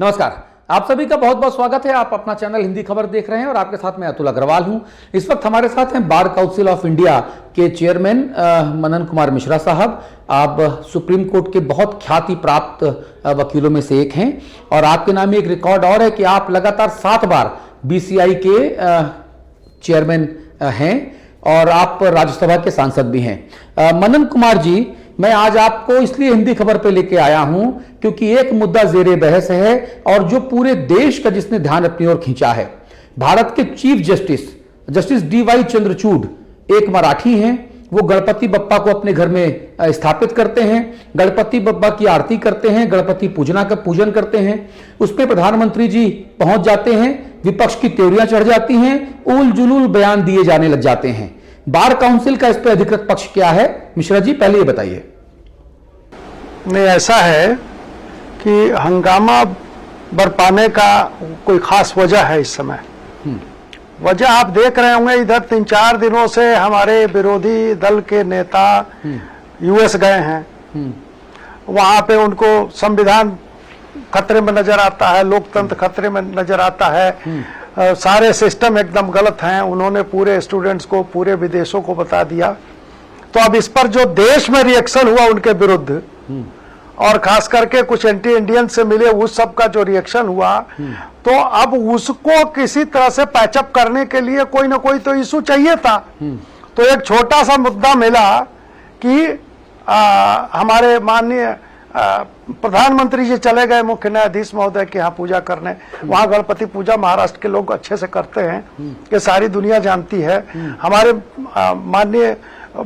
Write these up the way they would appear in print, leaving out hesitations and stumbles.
नमस्कार, आप सभी का बहुत बहुत स्वागत है। आप अपना चैनल हिंदी खबर देख रहे हैं और आपके साथ मैं अतुल अग्रवाल हूं। इस वक्त हमारे साथ हैं बार काउंसिल ऑफ इंडिया के चेयरमैन मनन कुमार मिश्रा साहब। आप सुप्रीम कोर्ट के बहुत ख्याति प्राप्त वकीलों में से एक हैं और आपके नाम में एक रिकॉर्ड और है कि आप लगातार 7 बार बीसीआई के चेयरमैन हैं और आप राज्यसभा के सांसद भी हैं। मनन कुमार जी, मैं आज आपको इसलिए हिंदी खबर पे लेके आया हूं क्योंकि एक मुद्दा जेरे बहस है और जो पूरे देश का जिसने ध्यान अपनी ओर खींचा है। भारत के चीफ जस्टिस डीवाई चंद्रचूड़ एक मराठी हैं। वो गणपति बप्पा को अपने घर में स्थापित करते हैं, गणपति बप्पा की आरती करते हैं, गणपति पूजन करते हैं। उसमें प्रधानमंत्री जी पहुंच जाते हैं, विपक्ष की त्योरियां चढ़ जाती हैं, उल जुलूल बयान दिए जाने लग जाते हैं। बार काउंसिल का इस पर अधिकृत पक्ष क्या है? मिश्रा जी, पहले ये बताइए। नहीं, ऐसा है कि हंगामा बरपाने का कोई खास वजह है इस समय। वजह आप देख रहे होंगे, इधर 3-4 दिनों से हमारे विरोधी दल के नेता यूएस गए हैं। वहां पे उनको संविधान खतरे में नजर आता है, लोकतंत्र खतरे में नजर आता है, सारे सिस्टम एकदम गलत हैं। उन्होंने पूरे स्टूडेंट्स को, पूरे विदेशों को बता दिया। तो अब इस पर जो देश में रिएक्शन हुआ उनके विरुद्ध और खास करके कुछ एंटी इंडियन से मिले, उस सब का जो रिएक्शन हुआ, तो अब उसको किसी तरह से पैचअप करने के लिए कोई ना कोई तो इशू चाहिए था। तो एक छोटा सा मुद्दा मिला कि हमारे माननीय प्रधानमंत्री जी चले गए मुख्य न्यायाधीश महोदय के यहाँ पूजा करने। वहाँ गणपति पूजा महाराष्ट्र के लोग अच्छे से करते हैं, ये सारी दुनिया जानती है। हमारे माननीय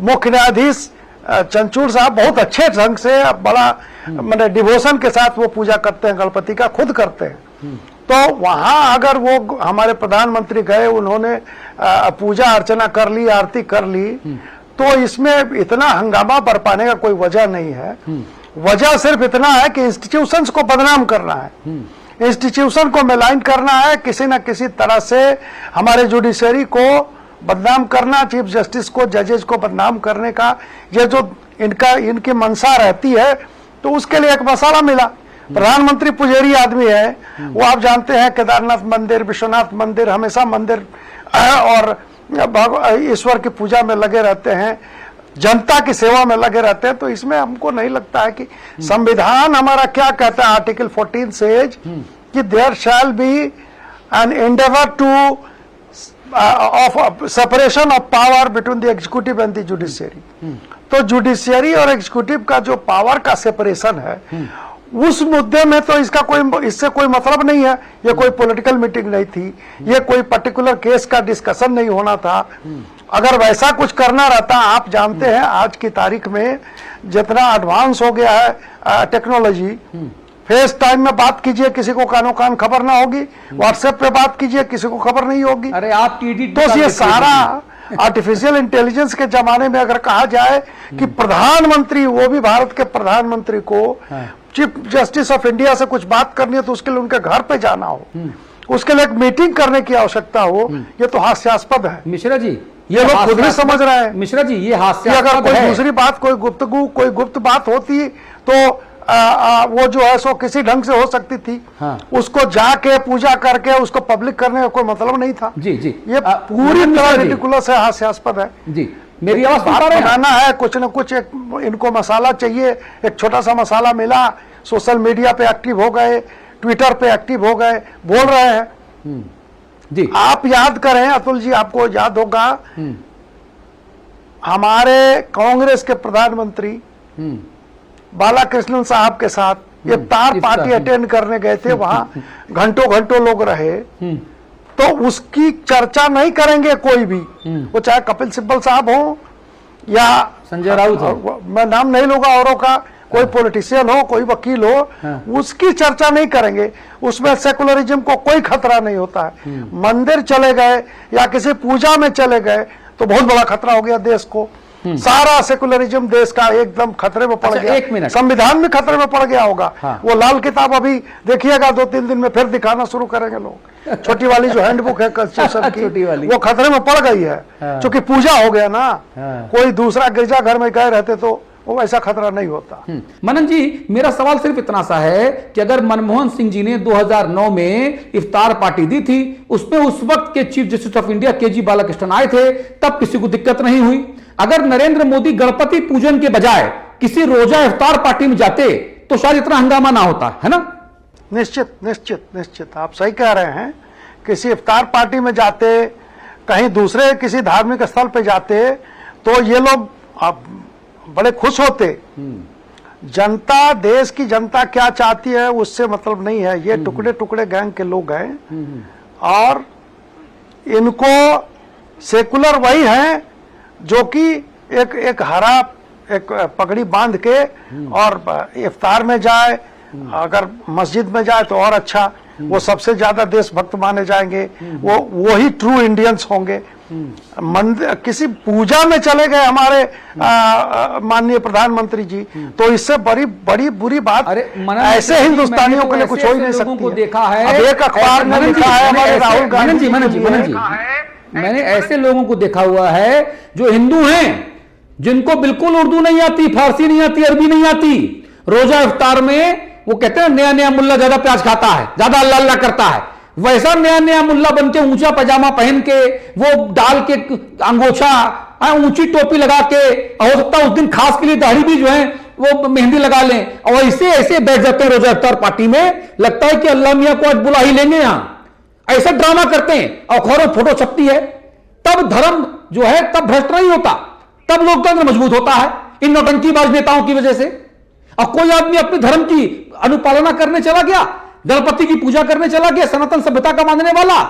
मुख्य न्यायाधीश चंद्रचूड़ साहब बहुत अच्छे ढंग से, बड़ा मतलब डिवोशन के साथ वो पूजा करते हैं, गणपति का खुद करते हैं। तो वहाँ अगर वो हमारे प्रधानमंत्री गए, उन्होंने पूजा अर्चना कर ली, आरती कर ली, तो इसमें इतना हंगामा बरपाने का कोई वजह नहीं है। वजह सिर्फ इतना है कि इंस्टीट्यूशंस को बदनाम करना है, इंस्टीट्यूशन को मेलाइन करना है, किसी न किसी तरह से हमारे जुडिशरी को बदनाम करना, चीफ जस्टिस को, जजेस को बदनाम करने का ये जो इनकी मंशा रहती है, तो उसके लिए एक मसाला मिला। प्रधानमंत्री पुजारी आदमी है, वो आप जानते हैं केदारनाथ मंदिर, विश्वनाथ मंदिर, हमेशा मंदिर और ईश्वर की पूजा में लगे रहते हैं, जनता की सेवा में लगे रहते हैं। तो इसमें हमको नहीं लगता है कि संविधान हमारा क्या कहता है, आर्टिकल 14 सेज कि there shall be an endeavour to of separation of power between the executive and the judiciary. तो जुडिशियरी और एग्जीक्यूटिव का जो पावर का सेपरेशन है, उस मुद्दे में तो इससे कोई मतलब नहीं है। ये कोई पॉलिटिकल मीटिंग नहीं थी, ये कोई पर्टिकुलर केस का डिस्कशन नहीं होना था। अगर वैसा कुछ करना रहता, आप जानते हैं आज की तारीख में जितना एडवांस हो गया है टेक्नोलॉजी, फेस टाइम में बात कीजिए, किसी को कानो कान खबर ना होगी, व्हाट्सएप पे बात कीजिए, किसी को खबर नहीं होगी। अरे आप तो ये सारा आर्टिफिशियल इंटेलिजेंस के जमाने में अगर कहा जाए कि प्रधानमंत्री, वो भी भारत के प्रधानमंत्री को चीफ जस्टिस ऑफ इंडिया से कुछ बात करनी है तो उसके लिए उनके घर पे जाना हो, उसके लिए एक मीटिंग करने की आवश्यकता हो, ये तो हास्यास्पद है। मिश्रा जी, ये लोग खुद भी समझ रहे हैं। मिश्रा जी, ये हास्यास्पद अगर कोई दूसरी बात, कोई गुफ्तगू, कोई गुप्त बात होती तो वो जो है सो किसी ढंग से हो सकती थी। उसको जाके पूजा करके उसको पब्लिक करने का कोई मतलब नहीं था। जी जी, ये पूरी तरह रिडिकुलस है, हास्यास्पद है। जी, मेरी आवाज बनाना है, कुछ न कुछ एक इनको मसाला चाहिए। एक छोटा सा मसाला मिला, सोशल मीडिया पे एक्टिव हो गए, ट्विटर पे एक्टिव हो गए, बोल रहे हैं। जी, आप याद करें अतुल जी, आपको याद होगा हमारे कांग्रेस के प्रधानमंत्री बालाकृष्णन साहब के साथ इफ्तार पार्टी अटेंड करने गए थे, वहां घंटों घंटों लोग रहे, तो उसकी चर्चा नहीं करेंगे कोई भी, वो चाहे कपिल सिब्बल साहब हो या संजय राउत हो, मैं नाम नहीं लूंगा औरों का, कोई पॉलिटिशियन हो, कोई वकील हो, उसकी चर्चा नहीं करेंगे। उसमें सेकुलरिज्म को कोई खतरा नहीं होता है। मंदिर चले गए या किसी पूजा में चले गए तो बहुत बड़ा खतरा हो गया देश को। सारा सेकुलरिज्म देश का एकदम खतरे में पड़ गया। एक मिनट, संविधान भी खतरे में पड़ गया होगा। वो लाल किताब अभी देखिएगा 2-3 दिन में फिर दिखाना शुरू करेंगे लोग। छोटी वाली जो हैंडबुक है कॉन्स्टिट्यूशन की, वो खतरे में पड़ गई है, क्योंकि पूजा हो गया ना। कोई दूसरा गिरजा घर में गए रहते तो वो वैसा खतरा नहीं होता। मनन जी, मेरा सवाल सिर्फ इतना सा है कि अगर मनमोहन सिंह जी ने 2009 में इफ्तार पार्टी दी थी, उसमें उस वक्त के चीफ जस्टिस ऑफ इंडिया के जी बालाकृष्णन आए थे, तब किसी को दिक्कत नहीं हुई। अगर नरेंद्र मोदी गणपति पूजन के बजाय किसी रोजा इफ्तार पार्टी में जाते तो शायद इतना हंगामा ना होता, है ना? निश्चित निश्चित निश्चित, आप सही कह रहे हैं। किसी इफ्तार पार्टी में जाते, कहीं दूसरे किसी धार्मिक स्थल पे जाते, तो ये लोग आप बड़े खुश होते। जनता, देश की जनता क्या चाहती है उससे मतलब नहीं है। ये टुकड़े टुकड़े गैंग के लोग हैं और इनको सेकुलर वही हैं जो कि एक हरा एक पगड़ी बांध के और इफ्तार में जाए, अगर मस्जिद में जाए तो और अच्छा, वो सबसे ज्यादा देशभक्त माने जाएंगे, वही ट्रू इंडियंस होंगे। मंदिर किसी पूजा में चले गए हमारे माननीय प्रधानमंत्री जी, तो इससे बड़ी बड़ी बुरी बात ऐसे हिंदुस्तानियों के लिए कुछ हो ही नहीं सकती को देखा है। अब एक अखबार ने लिखा है हमारे राहुल गांधी जी, मैंने ऐसे लोगों को देखा हुआ है जो हिंदू हैं, जिनको बिल्कुल उर्दू नहीं आती, फारसी नहीं आती, अरबी नहीं आती, रोजा इफ्तार में वो कहते हैं नया नया मुल्ला ज्यादा प्याज खाता है, ज्यादा अल्लाह अल्लाह करता है, वैसा नया नया मुल्ला बन के ऊंचा पजामा पहन के, वो डाल के अंगोछा, ऊंची टोपी लगा के, हो सकता है उस दिन खास के लिए दाढ़ी भी जो है वो मेहंदी लगा लें, और ऐसे ऐसे बैठ जाते हैं रोजा इफ्तार पार्टी में। लगता है कि अल्लाह मियां को आज बुला ही लेंगे, यहां ऐसा ड्रामा करते हैं, अखबारों फोटो छपती है। तब धर्म जो है तब भ्रष्ट नहीं होता, तब लोकतंत्र मजबूत होता है इन नौटंकीबाज नेताओं की वजह से। अब कोई आदमी अपने धर्म की अनुपालना करने चला गया, गणपति की पूजा करने चला गया, सनातन सभ्यता का मानने वाला,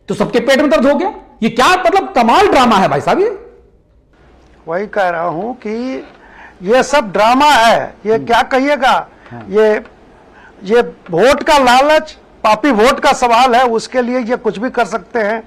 तो सबके पेट में दर्द हो गया। ये क्या मतलब कमाल ड्रामा है भाई साहब। ये वही कह रहा हूं कि ये सब ड्रामा है। ये क्या कहिएगा, ये वोट का लालच, पापी वोट का सवाल है, उसके लिए ये कुछ भी कर सकते हैं।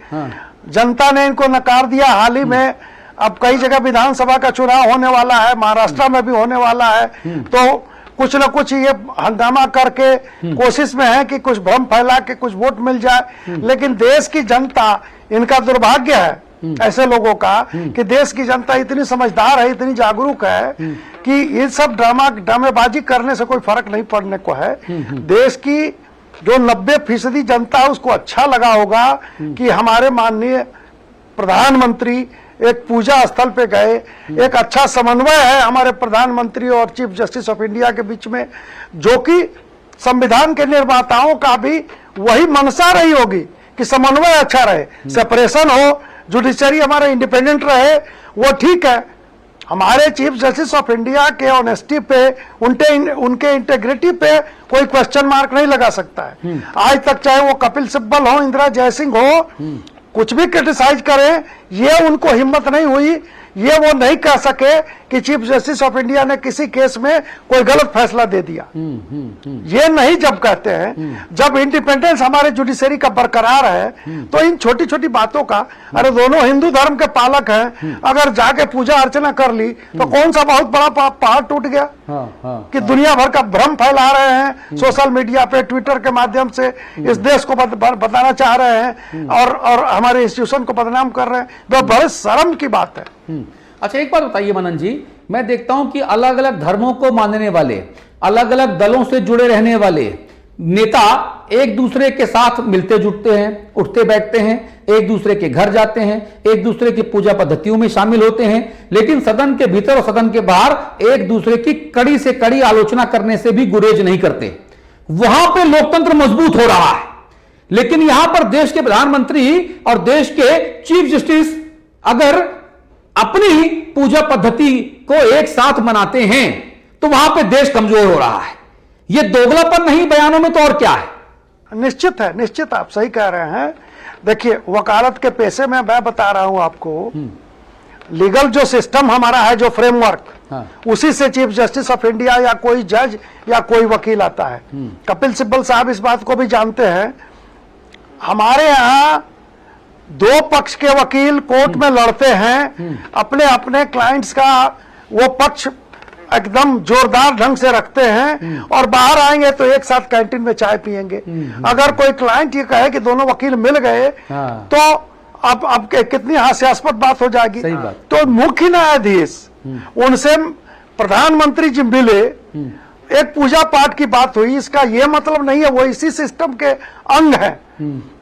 जनता ने इनको नकार दिया हाल ही में। अब कई जगह विधानसभा का चुनाव होने वाला है, महाराष्ट्र में भी होने वाला है, तो कुछ न कुछ ये हंगामा करके कोशिश में है कि कुछ भ्रम फैला के कुछ वोट मिल जाए। लेकिन देश की जनता, इनका दुर्भाग्य है ऐसे लोगों का कि देश की जनता इतनी समझदार है, इतनी जागरूक है कि ये सब ड्रामेबाजी करने से कोई फर्क नहीं पड़ने को है। देश की जो 90% जनता है उसको अच्छा लगा होगा कि हमारे माननीय प्रधानमंत्री एक पूजा स्थल पे गए। एक अच्छा समन्वय है हमारे प्रधानमंत्री और चीफ जस्टिस ऑफ इंडिया के बीच में, जो कि संविधान के निर्माताओं का भी वही मंशा रही होगी कि समन्वय अच्छा रहे, सेपरेशन हो, जुडिशरी हमारा इंडिपेंडेंट रहे, वो ठीक है। हमारे चीफ जस्टिस ऑफ इंडिया के ऑनेस्टी पे, उनके इंटेग्रिटी पे कोई क्वेश्चन मार्क नहीं लगा सकता है। आज तक चाहे वो कपिल सिब्बल हो, इंदिरा जयसिंह हो, कुछ भी क्रिटिसाइज करें, ये उनको हिम्मत नहीं हुई, ये वो नहीं कह सके कि चीफ जस्टिस ऑफ इंडिया ने किसी केस में कोई गलत फैसला दे दिया। ये नहीं जब कहते हैं, जब इंडिपेंडेंस हमारे जुडिशरी का बरकरार है, तो इन छोटी छोटी बातों का, अरे दोनों हिंदू धर्म के पालक हैं, अगर जाके पूजा अर्चना कर ली तो कौन सा बहुत बड़ा पहाड़ टूट गया कि दुनिया भर का भ्रम फैला रहे हैं सोशल मीडिया पे, ट्विटर के माध्यम से इस देश को बताना चाह रहे हैं और हमारे इंस्टीट्यूशन को बदनाम कर रहे हैं। वो बड़े शर्म की बात है। अच्छा, एक बात बताइए मनन जी, मैं देखता हूं कि अलग अलग धर्मों को मानने वाले, अलग अलग दलों से जुड़े रहने वाले नेता एक दूसरे के साथ मिलते जुटते हैं, उठते बैठते हैं, एक दूसरे के घर जाते हैं, एक दूसरे की पूजा पद्धतियों में शामिल होते हैं, लेकिन सदन के भीतर और सदन के बाहर एक दूसरे की कड़ी से कड़ी आलोचना करने से भी गुरेज नहीं करते। वहां पे लोकतंत्र मजबूत हो रहा है। लेकिन यहां पर देश के प्रधानमंत्री और देश के चीफ जस्टिस अगर अपनी पूजा पद्धति को एक साथ मनाते हैं तो वहां पे देश कमजोर हो रहा है। ये दोगलापन नहीं बयानों में तो और क्या है? निश्चित है, निश्चित आप सही कह रहे हैं। देखिए, वकालत के पेशे में मैं बता रहा हूं आपको, लीगल जो सिस्टम हमारा है, जो फ्रेमवर्क, उसी से चीफ जस्टिस ऑफ इंडिया या कोई जज या कोई वकील आता है। कपिल सिब्बल साहब इस बात को भी जानते हैं। हमारे यहाँ दो पक्ष के वकील कोर्ट में लड़ते हैं, अपने अपने क्लाइंट्स का वो पक्ष एकदम जोरदार ढंग से रखते हैं और बाहर आएंगे तो एक साथ कैंटीन में चाय पिएंगे। अगर कोई क्लाइंट ये कहे कि दोनों वकील मिल गए तो अब कितनी हास्यास्पद बात हो जाएगी। तो मुख्य न्यायाधीश उनसे प्रधानमंत्री जी मिले, एक पूजा पाठ की बात हुई, इसका यह मतलब नहीं है वो इसी सिस्टम के अंग है।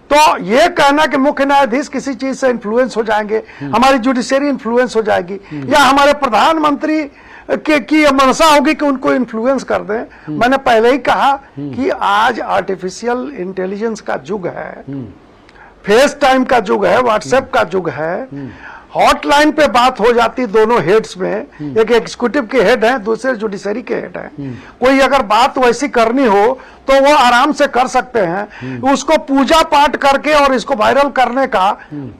तो ये कहना कि मुख्य न्यायाधीश किसी चीज से इन्फ्लुएंस हो जाएंगे, हमारी जुडिशरी इन्फ्लुएंस हो जाएगी, या हमारे प्रधानमंत्री की मनसा होगी कि उनको इन्फ्लुएंस कर दें। मैंने पहले ही कहा कि आज आर्टिफिशियल इंटेलिजेंस का युग है, फेस टाइम का युग है, व्हाट्सएप का युग है, हॉटलाइन पे बात हो जाती दोनों हेड्स में, एक एग्जीक्यूटिव के हेड हैं, दूसरे जुडिशरी के हेड हैं। कोई अगर बात वैसी करनी हो तो वो आराम से कर सकते हैं। उसको पूजा पाठ करके और इसको वायरल करने का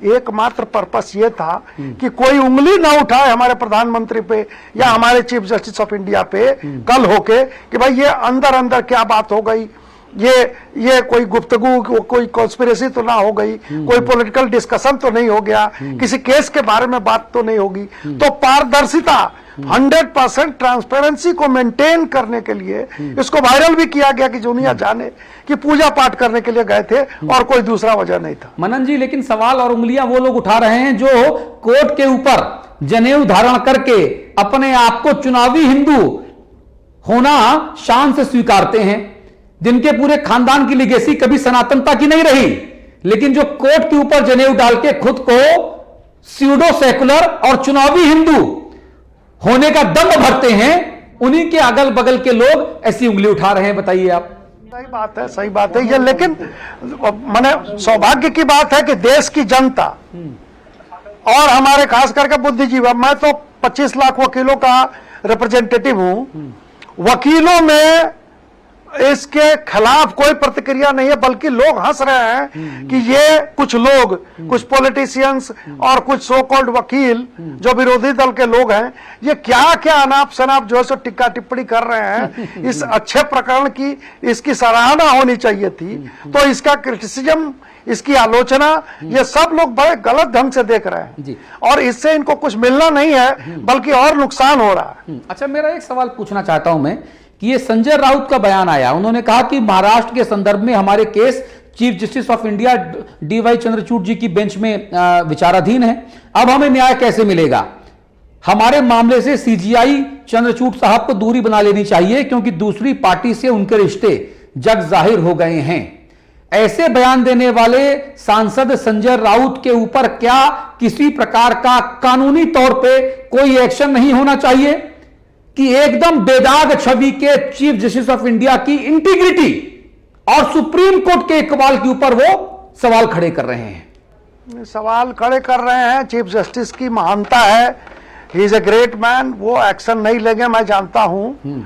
एकमात्र पर्पस ये था कि कोई उंगली ना उठाए हमारे प्रधानमंत्री पे या हमारे चीफ जस्टिस ऑफ इंडिया पे कल होके कि भाई ये अंदर अंदर क्या बात हो गई, ये कोई गुफ्तगू, कोई कॉन्स्पिरेसी तो ना हो गई, कोई पॉलिटिकल डिस्कशन तो नहीं हो गया, किसी केस के बारे में बात तो नहीं होगी। तो पारदर्शिता 100% ट्रांसपेरेंसी को मेंटेन करने के लिए इसको वायरल भी किया गया कि दुनिया जाने कि पूजा पाठ करने के लिए गए थे और कोई दूसरा वजह नहीं था। मनन जी, लेकिन सवाल और उंगलियां वो लोग उठा रहे हैं जो कोर्ट के ऊपर जनेऊ धारण करके अपने आप को चुनावी हिंदू होना शान से स्वीकारते हैं, जिनके पूरे खानदान की लिगेसी कभी सनातनता की नहीं रही, लेकिन जो कोर्ट के ऊपर जनेऊ डाल के खुद को स्यूडो सेकुलर और चुनावी हिंदू होने का दम भरते हैं, उन्हीं के अगल बगल के लोग ऐसी उंगली उठा रहे हैं। बताइए आप। सही बात है, सही बात है ये, लेकिन मैंने सौभाग्य की बात है कि देश की जनता और हमारे खास करके बुद्धिजीवी, मैं तो 25 लाख वकीलों का रिप्रेजेंटेटिव हूं, वकीलों में इसके खिलाफ कोई प्रतिक्रिया नहीं है, बल्कि लोग हंस रहे हैं कि ये कुछ लोग, कुछ पॉलिटिशियंस और कुछ सो कॉल्ड वकील जो विरोधी दल के लोग हैं, ये क्या क्या अनाप शनाप जो है सो टिक्का टिप्पणी कर रहे हैं। इस अच्छे प्रकरण की इसकी सराहना होनी चाहिए थी, तो इसका क्रिटिसिज्म, इसकी आलोचना, ये सब लोग बड़े गलत ढंग से देख रहे हैं और इससे इनको कुछ मिलना नहीं है बल्कि और नुकसान हो रहा है। अच्छा, मेरा एक सवाल पूछना चाहता हूं मैं कि ये संजय राउत का बयान आया, उन्होंने कहा कि महाराष्ट्र के संदर्भ में हमारे case chief justice of India D Y Chandrachud ji की बेंच में विचाराधीन है, अब हमें न्याय कैसे मिलेगा? हमारे मामले से सीजीआई चंद्रचूड़ साहब को दूरी बना लेनी चाहिए क्योंकि दूसरी पार्टी से उनके रिश्ते जग जाहिर हो गए हैं। ऐसे बयान देने वाले सांसद संजय राउत के ऊपर क्या किसी प्रकार का कानूनी तौर पे कोई एक्शन नहीं होना चाहिए कि एकदम बेदाग छवि के चीफ जस्टिस ऑफ इंडिया की इंटीग्रिटी और सुप्रीम कोर्ट के इकबाल के ऊपर वो सवाल खड़े कर रहे हैं? सवाल खड़े कर रहे हैं, चीफ जस्टिस की महानता है, he is a great man, वो एक्शन नहीं लेंगे मैं जानता हूं,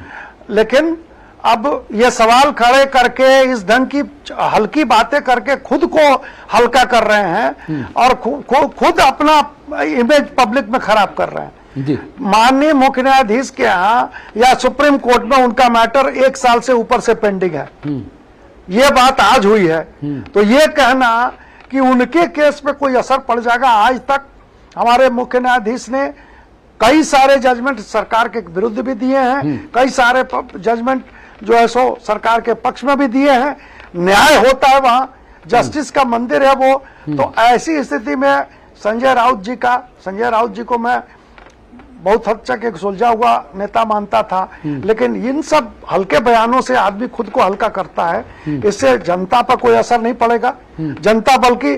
लेकिन अब ये सवाल खड़े करके इस ढंग की हल्की बातें करके खुद को हल्का कर रहे हैं और खुद अपना इमेज पब्लिक में खराब कर रहे हैं। माननीय मुख्य न्यायाधीश के यहाँ या सुप्रीम कोर्ट में उनका मैटर 1 साल से ऊपर से पेंडिंग है, ये बात आज हुई है, तो ये कहना कि उनके केस पे कोई असर पड़ जाएगा, आज तक हमारे मुख्य न्यायाधीश ने कई सारे जजमेंट सरकार के विरुद्ध भी दिए हैं, कई सारे जजमेंट जो है सो सरकार के पक्ष में भी दिए हैं, न्याय होता है वहां, जस्टिस का मंदिर है वो। तो ऐसी स्थिति में संजय राउत जी को मैं बहुत हद तक एक सुलझा हुआ नेता मानता था, लेकिन इन सब हल्के बयानों से आदमी खुद को हल्का करता है, इससे जनता पर कोई असर नहीं पड़ेगा। जनता बल्कि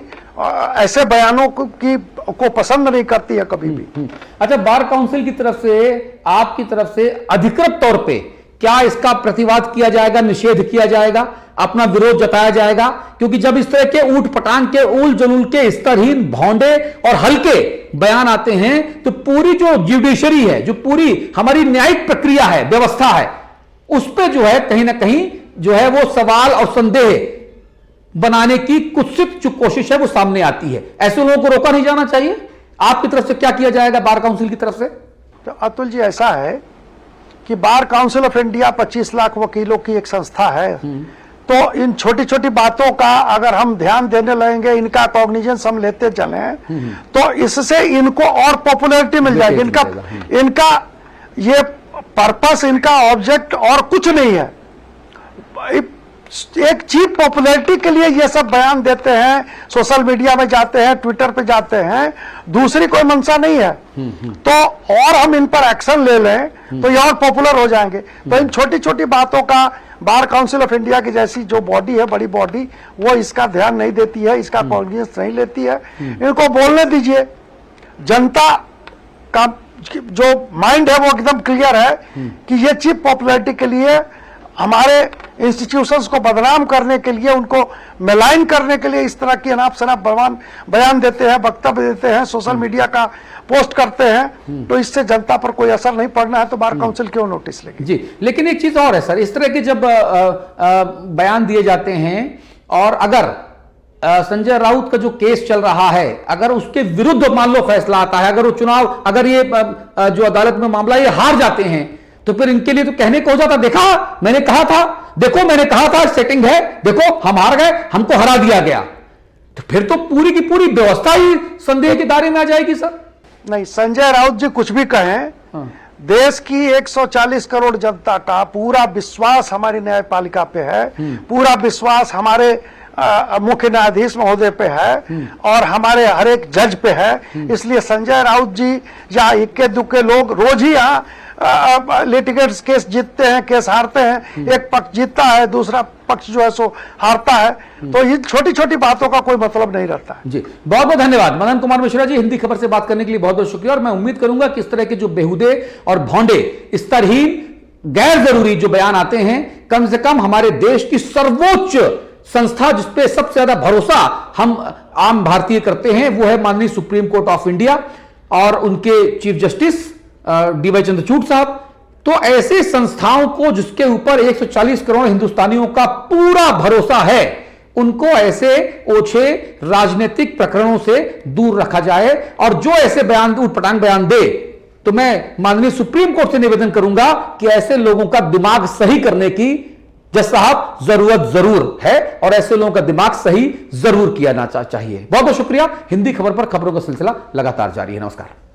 ऐसे बयानों को पसंद नहीं करती है कभी भी। अच्छा, बार काउंसिल की तरफ से, आपकी तरफ से अधिकृत तौर पे क्या इसका प्रतिवाद किया जाएगा, निषेध किया जाएगा, अपना विरोध जताया जाएगा? क्योंकि जब इस तरह के ऊट पटांग के, उल जलूल के, स्तरहीन, भौंडे और हल्के बयान आते हैं तो पूरी जो जुडिशरी है, जो पूरी हमारी न्यायिक प्रक्रिया है, व्यवस्था है, उस पर जो है कहीं ना कहीं जो है वो सवाल और संदेह बनाने की कुत्सित जो कोशिश है वो सामने आती है। ऐसे लोगों को रोका नहीं जाना चाहिए। आपकी तरफ से क्या किया जाएगा बार काउंसिल की तरफ से? तो अतुल जी, ऐसा है कि bar council of India 25 lakh वकीलों की एक संस्था है, तो इन छोटी छोटी बातों का अगर हम ध्यान देने लगेंगे, इनका कॉग्निजेंस हम लेते चलें, तो इससे इनको और पॉपुलैरिटी मिल जाएगी। इनका ये पर्पस, इनका ऑब्जेक्ट और कुछ नहीं है। एक चीप पॉपुलैरिटी के लिए ये सब बयान देते हैं, सोशल मीडिया में जाते हैं, ट्विटर पे जाते हैं, दूसरी कोई मंशा नहीं है। तो और हम इन पर एक्शन ले लें तो ये और पॉपुलर हो जाएंगे। तो इन छोटी छोटी बातों का बार काउंसिल ऑफ इंडिया की जैसी जो बॉडी है, बड़ी बॉडी, वो इसका ध्यान नहीं देती है, इसका कॉन्फिडेंस नहीं लेती है। इनको बोलने दीजिए। जनता का जो माइंड है वो एकदम क्लियर है कि ये चीप पॉपुलैरिटी के लिए, हमारे इंस्टीट्यूशंस को बदनाम करने के लिए, उनको मेलाइन करने के लिए इस तरह की अनाप शनाप बयान देते हैं, वक्तव्य देते हैं, सोशल मीडिया का पोस्ट करते हैं। तो इससे जनता पर कोई असर नहीं पड़ना है तो बार काउंसिल क्यों नोटिस लेगी? जी, लेकिन एक चीज और है सर, इस तरह के जब बयान दिए जाते हैं और अगर संजय राउत का जो केस चल रहा है, अगर उसके विरुद्ध मान लो फैसला आता है, अगर वो चुनाव, अगर ये जो अदालत में मामला ये हार जाते हैं, तो फिर इनके लिए तो कहने को हो जाता, देखा मैंने कहा था, देखो मैंने कहा था सेटिंग है, देखो हम हार गए, हमको हरा दिया गया। तो फिर तो पूरी की पूरी व्यवस्था ही संदेह के दायरे में आ जाएगी सर। नहीं, संजय राउत जी कुछ भी कहें, देश की 140 करोड़ जनता का पूरा विश्वास हमारी न्यायपालिका पे है, पूरा विश्वास हमारे मुख्य न्यायाधीश महोदय पे है और हमारे हर एक जज पे है। इसलिए संजय राउत जी या इक्के दुक्के लोग रोज ही यहाँ लिटिगेट्स केस जीतते हैं, केस हारते हैं, एक पक्ष जीतता है, दूसरा पक्ष जो है सो हारता है। तो ये छोटी छोटी बातों का कोई मतलब नहीं रहता है। जी, बहुत बहुत धन्यवाद मदन कुमार मिश्रा जी, हिंदी खबर से बात करने के लिए बहुत बहुत शुक्रिया। और मैं उम्मीद करूंगा कि इस तरह के जो बेहुदे और भौंडे, इस तरह गैर जरूरी जो बयान आते हैं, कम से कम हमारे देश की सर्वोच्च संस्था जिसपे सबसे ज्यादा भरोसा हम आम भारतीय करते हैं, वो है माननीय सुप्रीम कोर्ट ऑफ इंडिया और उनके चीफ जस्टिस डी.वाई. चंद्रचूड़ साहब। तो ऐसे संस्थाओं को जिसके ऊपर 140 करोड़ हिंदुस्तानियों का पूरा भरोसा है, उनको ऐसे ओछे राजनीतिक प्रकरणों से दूर रखा जाए। और जो ऐसे बयान उटपटांग बयान दे, तो मैं माननीय सुप्रीम कोर्ट से निवेदन करूंगा कि ऐसे लोगों का दिमाग सही करने की जज साहब जरूरत जरूर है और ऐसे लोगों का दिमाग सही जरूर किया जाना चाहिए। बहुत बहुत शुक्रिया। हिंदी खबर पर खबरों का सिलसिला लगातार जारी है। नमस्कार।